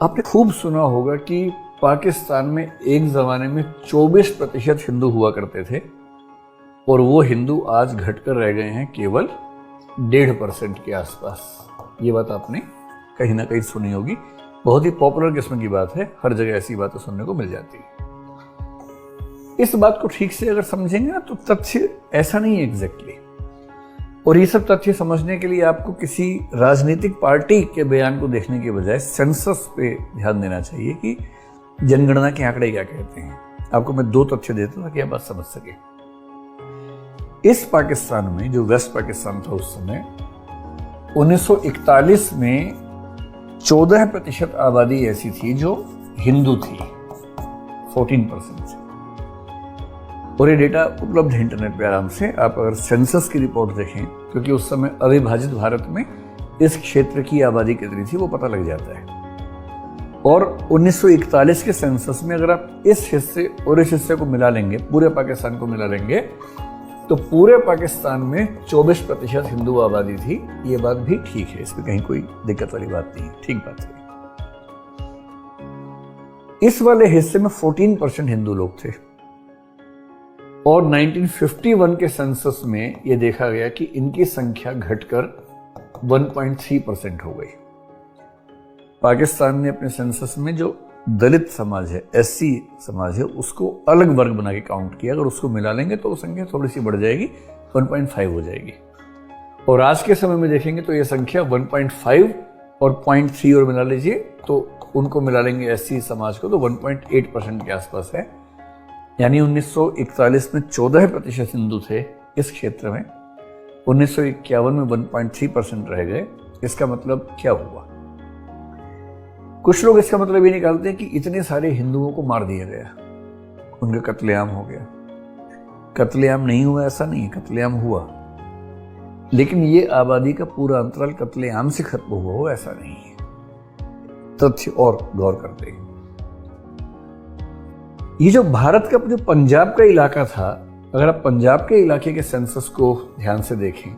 आपने खूब सुना होगा कि पाकिस्तान में एक ज़माने में 24% हिंदू हुआ करते थे और वो हिंदू आज घटकर रह गए हैं केवल 1.5% के आसपास। ये बात आपने कहीं ना कहीं सुनी होगी, बहुत ही पॉपुलर किस्म की बात है, हर जगह ऐसी बातें सुनने को मिल जाती है। इस बात को ठीक से अगर समझेंगे ना तो तथ्य ऐसा नहीं है एग्जैक्टली। और ये सब तथ्य समझने के लिए आपको किसी राजनीतिक पार्टी के बयान को देखने के बजाय सेंसस पे ध्यान देना चाहिए कि जनगणना के आंकड़े क्या कहते हैं। आपको मैं 2 तथ्य देता हूं ताकि आप बात समझ सके। इस पाकिस्तान में, जो वेस्ट पाकिस्तान था उस समय, 1941 में 14% आबादी ऐसी थी जो हिंदू थी, 14% से। और ये डेटा उपलब्ध है इंटरनेट पे आराम से, आप अगर सेंसस की रिपोर्ट देखें, क्योंकि उस समय अविभाजित भारत में इस क्षेत्र की आबादी कितनी थी वो पता लग जाता है। और 1941 के सेंसस में अगर आप इस हिस्से और इस हिस्से को मिला लेंगे, पूरे पाकिस्तान को मिला लेंगे, तो पूरे पाकिस्तान में 24% हिंदू आबादी थी। ये बात भी ठीक है, इसमें कहीं कोई दिक्कत वाली बात नहीं है, ठीक बात है। इस वाले हिस्से में 14% हिंदू लोग थे और 1951 के सेंसस में यह देखा गया कि इनकी संख्या घटकर 1.3% हो गई। पाकिस्तान ने अपने सेंसस में जो दलित समाज है, एससी समाज है, उसको अलग वर्ग बना के काउंट किया। अगर उसको मिला लेंगे तो वो संख्या थोड़ी सी बढ़ जाएगी, 1.5 हो जाएगी। और आज के समय में देखेंगे तो ये संख्या 1.5 और 0.3 और मिला लीजिए तो उनको मिला लेंगे एससी समाज को तो 1.8% के आसपास है। यानी 1941 में 14% हिंदू थे इस क्षेत्र में, 1951 में 1.3% रह गए। इसका मतलब क्या हुआ? कुछ लोग इसका मतलब ये निकालते हैं कि इतने सारे हिंदुओं को मार दिया गया, उनका कत्लेआम हो गया। कत्लेआम नहीं हुआ ऐसा नहीं है, कत्लेआम हुआ, लेकिन ये आबादी का पूरा अंतराल कत्लेआम से खत्म हुआ हो ऐसा नहीं है। तथ्य और गौर करते हैं, ये जो भारत का जो पंजाब का इलाका था, अगर आप पंजाब के इलाके के सेंसस को ध्यान से देखें,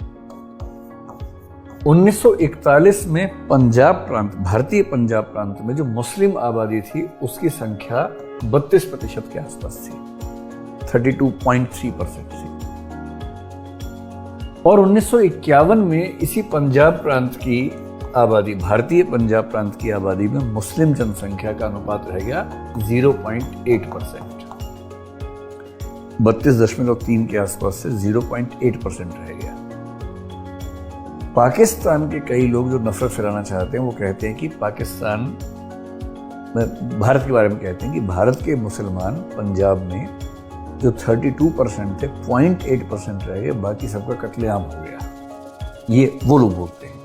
1941 में पंजाब प्रांत, भारतीय पंजाब प्रांत में जो मुस्लिम आबादी थी उसकी संख्या 32% के आसपास थी, 32.3% थी। और 1951 में इसी पंजाब प्रांत की आबादी, भारतीय पंजाब प्रांत की आबादी में मुस्लिम जनसंख्या का अनुपात रह गया 0.8%, 32.3 के आसपास से 0.8% रह गया। पाकिस्तान के कई लोग जो नफरत फैलाना चाहते हैं वो कहते हैं कि पाकिस्तान, भारत के बारे में कहते हैं कि भारत के मुसलमान पंजाब में जो 32% थे 0.8% रह गए, बाकी सबका कत्लेआम हो गया। ये वो लोग बोलते हैं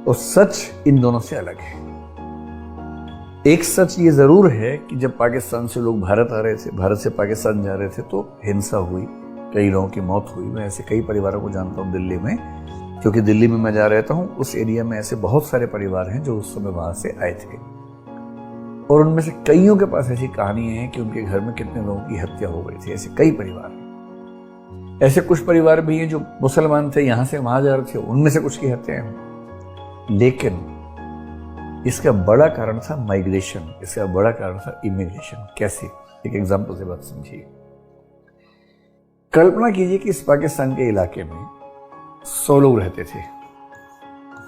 और सच इन दोनों से अलग है। एक सच ये जरूर है कि जब पाकिस्तान से लोग भारत आ रहे थे, भारत से पाकिस्तान जा रहे थे तो हिंसा हुई, कई लोगों की मौत हुई। मैं ऐसे कई परिवारों को जानता हूँ दिल्ली में, क्योंकि दिल्ली में मैं जा रहता हूँ, उस एरिया में ऐसे बहुत सारे परिवार हैं जो उस समय वहां से आए थे। और उनमें से कईयों के पास ऐसी कहानियां हैं कि उनके घर में कितने लोगों की हत्या हो गई थी। ऐसे कई परिवार, ऐसे कुछ परिवार भी हैं जो मुसलमान थे, यहां से वहां जा रहे थे, उनमें से कुछ की हत्याएं हुई। लेकिन इसका बड़ा कारण था माइग्रेशन, इसका बड़ा कारण था इमिग्रेशन। कैसे? एक एग्जाम्पल से बात समझिए। कल्पना कीजिए कि इस पाकिस्तान के इलाके में 100 लोग रहते थे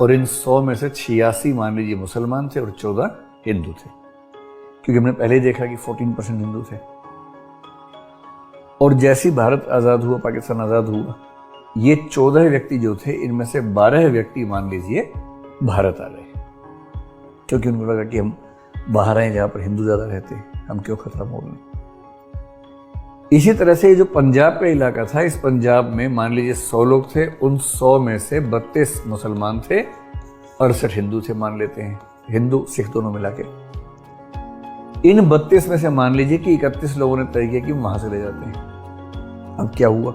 और इन 100 में से 86 मान लीजिए मुसलमान थे और 14 हिंदू थे, क्योंकि हमने पहले ही देखा कि 14% हिंदू थे। और जैसे ही भारत आजाद हुआ, पाकिस्तान आजाद हुआ, ये 14 व्यक्ति जो थे, इनमें से 12 व्यक्ति मान लीजिए भारत आ गए, क्योंकि उनको लगा कि हम बाहर आए जहां पर हिंदू ज्यादा रहते हैं, हम क्यों खतरा मोल लें। इसी तरह से जो पंजाब का इलाका था, इस पंजाब में मान लीजिए 100 लोग थे, उन 100 में से 32 मुसलमान थे, 68 हिंदू थे मान लेते हैं, हिंदू सिख दोनों मिला के। इन 32 में से मान लीजिए कि 31 लोगों ने तय किया कि वहां से ले जाते हैं। अब क्या हुआ?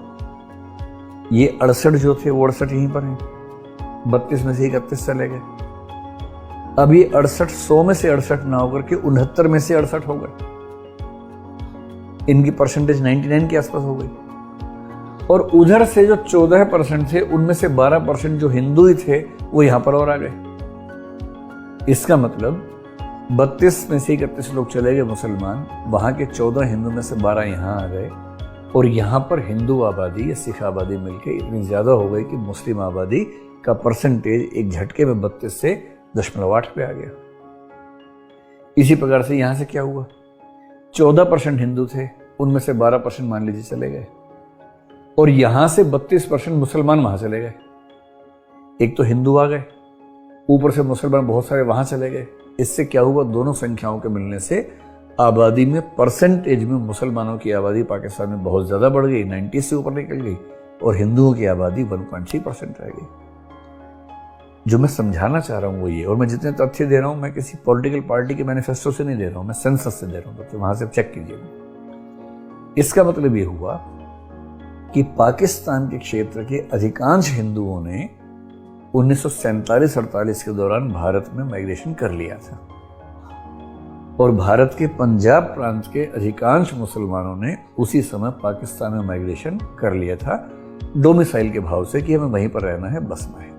ये 68 जो थे वो 68 यहीं पर हैं, 32 में से 31 चले गए। अब ये 68 100 में से 68 ना होकर के 69 में से 68 हो गए। इनकी परसेंटेज 99 के आसपास हो गई। और उधर से जो 14% थे, उनमें से 12% जो हिंदू ही थे वो यहां पर और आ गए। इसका मतलब 32 में से 31 लोग चले गए मुसलमान, वहां के 14 हिंदू में से 12 यहाँ आ गए, और यहाँ पर हिंदू आबादी या सिख आबादी मिलकर इतनी ज़्यादा हो गई कि मुस्लिम आबादी का परसेंटेज एक झटके में 32 से 0.8 पे आ गया। इसी प्रकार से यहाँ से क्या हुआ, 14% हिंदू थे, उनमें से 12% मान लीजिए चले गए, और यहाँ से 32% मुसलमान वहाँ चले गए। एक तो हिंदू आ गए, ऊपर से मुसलमान बहुत सारे वहाँ चले गए। इससे क्या हुआ, दोनों संख्याओं के मिलने से आबादी में परसेंटेज में मुसलमानों की आबादी पाकिस्तान में बहुत ज़्यादा बढ़ गई, 90 से ऊपर निकल गई, और हिंदुओं की आबादी 1.3% रह गई। जो मैं समझाना चाह रहा हूँ वो ये, और मैं जितने तथ्य दे रहा हूँ मैं किसी पॉलिटिकल पार्टी के मैनिफेस्टो से नहीं दे रहा हूँ, मैं सेंसस से दे रहा हूँ, तो वहाँ से चेक कीजिए। इसका मतलब ये हुआ कि पाकिस्तान के क्षेत्र के अधिकांश हिंदुओं ने 1947-48 के दौरान भारत में माइग्रेशन कर लिया था, और भारत के पंजाब प्रांत के अधिकांश मुसलमानों ने उसी समय पाकिस्तान में माइग्रेशन कर लिया था, डोमिसाइल के भाव से कि हमें वहीं पर रहना है, बसना है।